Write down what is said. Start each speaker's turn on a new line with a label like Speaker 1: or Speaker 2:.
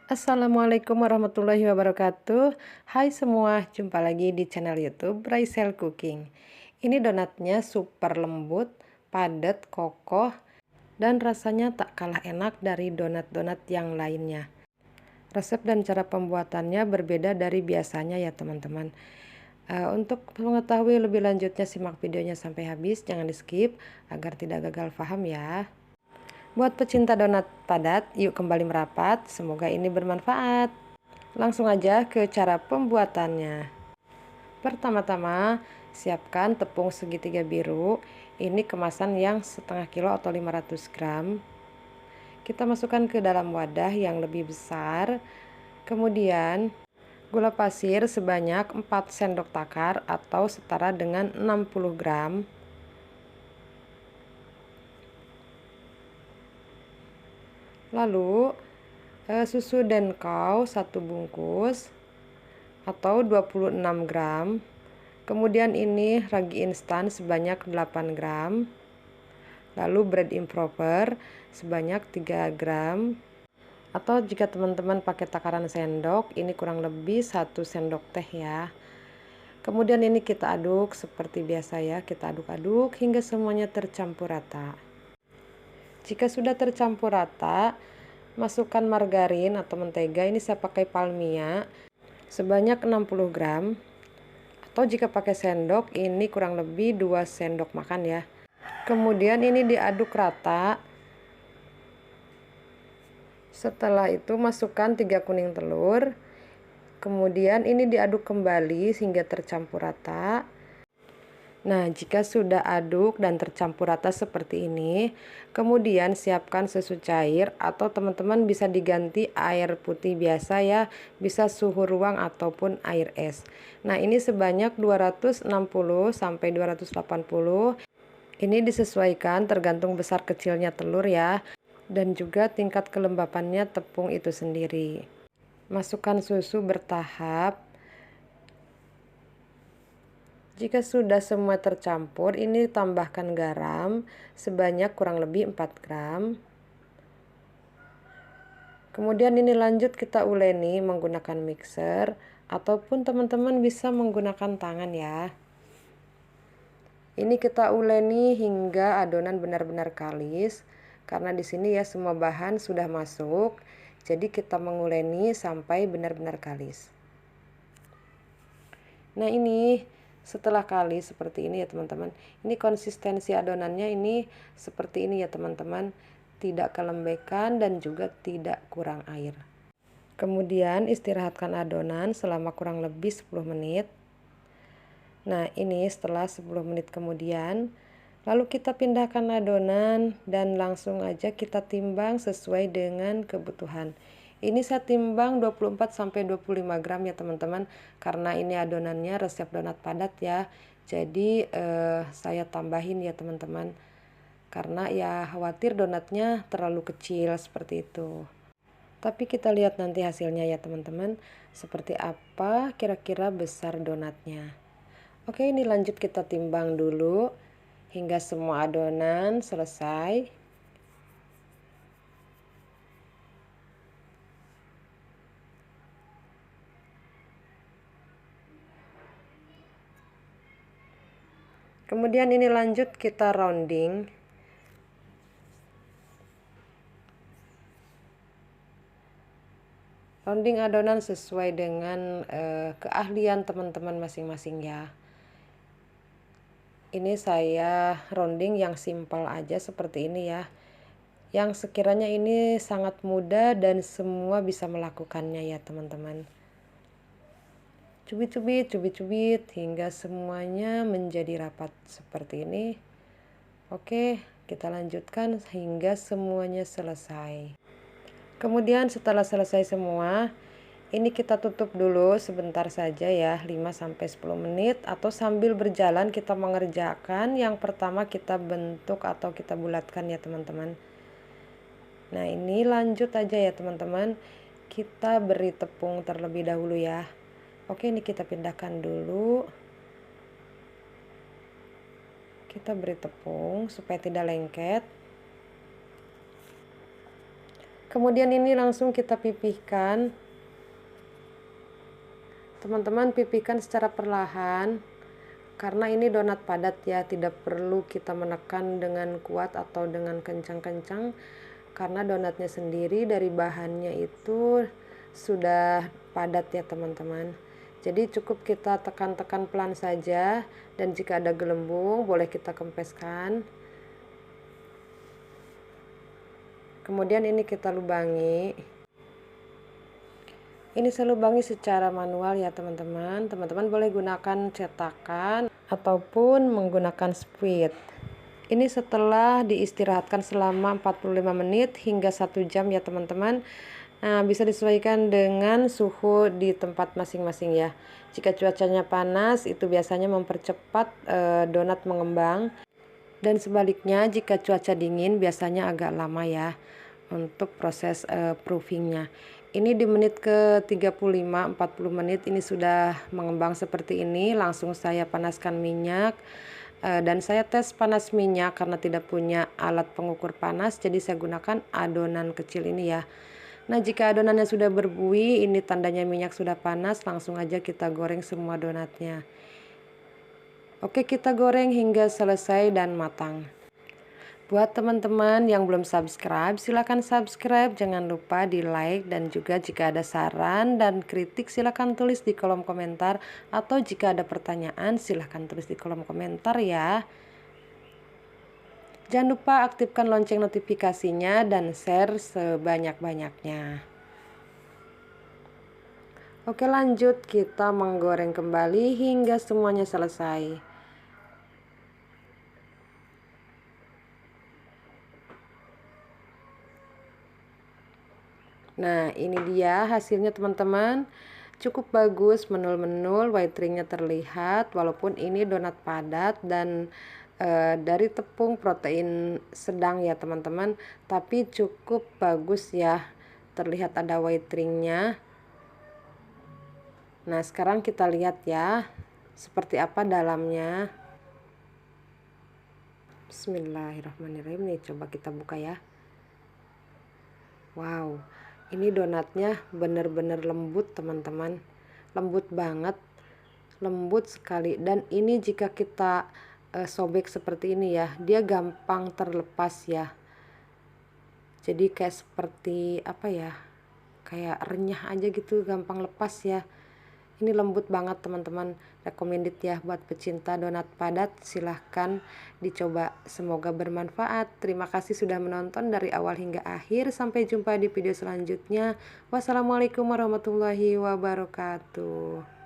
Speaker 1: Assalamualaikum warahmatullahi wabarakatuh. Hai semua, jumpa lagi di channel YouTube Raisel Cooking. Ini donatnya super lembut, padat, kokoh, dan rasanya tak kalah enak dari donat-donat yang lainnya. Resep dan cara pembuatannya berbeda dari biasanya ya teman-teman. Untuk mengetahui lebih lanjutnya simak videonya sampai habis, jangan di skip agar tidak gagal paham ya. Buat pecinta donat padat, yuk kembali merapat. Semoga ini bermanfaat. Langsung aja ke cara pembuatannya. Pertama-tama, siapkan tepung segitiga biru. Ini kemasan yang setengah kilo atau 500 gram. Kita masukkan ke dalam wadah yang lebih besar. Kemudian, gula pasir sebanyak 4 sendok takar atau setara dengan 60 gram. Lalu, susu denkau 1 bungkus atau 26 gram. Kemudian ini ragi instan sebanyak 8 gram. Lalu bread improper sebanyak 3 gram. Atau jika teman-teman pakai takaran sendok, ini kurang lebih 1 sendok teh ya. Kemudian ini kita aduk seperti biasa ya, kita aduk-aduk hingga semuanya tercampur rata. Jika sudah tercampur rata, masukkan margarin atau mentega, ini saya pakai Palmia sebanyak 60 gram. Atau jika pakai sendok, ini kurang lebih 2 sendok makan ya. Kemudian ini diaduk rata. Setelah itu masukkan 3 kuning telur. Kemudian ini diaduk kembali hingga tercampur rata. Nah, jika sudah aduk dan tercampur rata seperti ini, kemudian siapkan susu cair atau teman-teman bisa diganti air putih biasa ya, bisa suhu ruang ataupun air es. Nah, ini sebanyak 260 sampai 280. Ini disesuaikan tergantung besar kecilnya telur ya, dan juga tingkat kelembapannya tepung itu sendiri. Masukkan susu bertahap. Jika sudah semua tercampur, ini tambahkan garam sebanyak kurang lebih 4 gram. Kemudian ini lanjut kita uleni menggunakan mixer ataupun teman-teman bisa menggunakan tangan ya. Ini kita uleni hingga adonan benar-benar kalis karena di sini ya semua bahan sudah masuk. Jadi kita menguleni sampai benar-benar kalis. Nah, ini setelah kalis seperti ini ya teman-teman. Ini konsistensi adonannya ini seperti ini ya teman-teman. Tidak kelembekan dan juga tidak kurang air. Kemudian istirahatkan adonan selama kurang lebih 10 menit. Nah, ini setelah 10 menit kemudian, lalu kita pindahkan adonan dan langsung aja kita timbang sesuai dengan kebutuhan. Ini saya timbang 24 sampai 25 gram ya teman-teman, karena ini adonannya resep donat padat ya. Jadi saya tambahin ya teman-teman, karena ya khawatir donatnya terlalu kecil seperti itu. Tapi kita lihat nanti hasilnya ya teman-teman, seperti apa kira-kira besar donatnya. Oke, ini lanjut kita timbang dulu hingga semua adonan selesai. Kemudian ini lanjut kita rounding. Rounding adonan sesuai dengan keahlian teman-teman masing-masing ya. Ini saya rounding yang simpel aja seperti ini ya. Yang sekiranya ini sangat mudah dan semua bisa melakukannya ya teman-teman. Cubit-cubit hingga semuanya menjadi rapat seperti ini. Oke, kita lanjutkan hingga semuanya selesai. Kemudian setelah selesai semua, ini kita tutup dulu sebentar saja ya, 5-10 menit atau sambil berjalan kita mengerjakan. Yang pertama kita bentuk atau kita bulatkan ya teman-teman. Nah, ini lanjut aja ya teman-teman. Kita beri tepung terlebih dahulu ya. Oke, ini kita pindahkan dulu. Kita beri tepung supaya tidak lengket. Kemudian ini langsung kita pipihkan. Teman-teman, pipihkan secara perlahan. Karena ini donat padat ya, tidak perlu kita menekan dengan kuat atau dengan kencang-kencang. Karena donatnya sendiri dari bahannya itu sudah padat ya teman-teman. Jadi cukup kita tekan-tekan pelan saja, dan jika ada gelembung boleh kita kempeskan. Kemudian ini kita lubangi. Ini saya lubangi secara manual ya teman-teman. Teman-teman boleh gunakan cetakan ataupun menggunakan spuit. Ini setelah diistirahatkan selama 45 menit hingga 1 jam ya teman-teman. Nah, bisa disesuaikan dengan suhu di tempat masing-masing ya. Jika cuacanya panas itu biasanya mempercepat donat mengembang. Dan sebaliknya jika cuaca dingin biasanya agak lama ya untuk proses proofingnya. Ini di menit ke 35-40 menit ini sudah mengembang seperti ini. Langsung saya panaskan minyak. Dan saya tes panas minyak karena tidak punya alat pengukur panas. Jadi saya gunakan adonan kecil ini ya. Nah, jika adonannya sudah berbuih, ini tandanya minyak sudah panas, langsung aja kita goreng semua donatnya. Oke, kita goreng hingga selesai dan matang. Buat teman-teman yang belum subscribe, silahkan subscribe, jangan lupa di like, dan juga jika ada saran dan kritik silahkan tulis di kolom komentar, atau jika ada pertanyaan silahkan tulis di kolom komentar ya. Jangan lupa aktifkan lonceng notifikasinya dan share sebanyak-banyaknya. Oke, lanjut kita menggoreng kembali hingga semuanya selesai. Nah, ini dia hasilnya teman-teman. Cukup bagus, menul-menul, white ringnya terlihat. Walaupun ini donat padat dan dari tepung protein sedang ya teman-teman, tapi cukup bagus ya, terlihat ada white ringnya. Nah, sekarang kita lihat ya seperti apa dalamnya. Bismillahirrahmanirrahim. Nih coba kita buka ya. Wow, ini donatnya benar-benar lembut teman-teman, lembut banget, lembut sekali. Dan ini jika kita sobek seperti ini ya, dia gampang terlepas ya. Jadi kayak seperti apa ya, kayak renyah aja gitu, gampang lepas ya. Ini lembut banget teman-teman, recommended ya buat pecinta donat padat. Silahkan dicoba, semoga bermanfaat. Terima kasih sudah menonton dari awal hingga akhir. Sampai jumpa di video selanjutnya. Wassalamualaikum warahmatullahi wabarakatuh.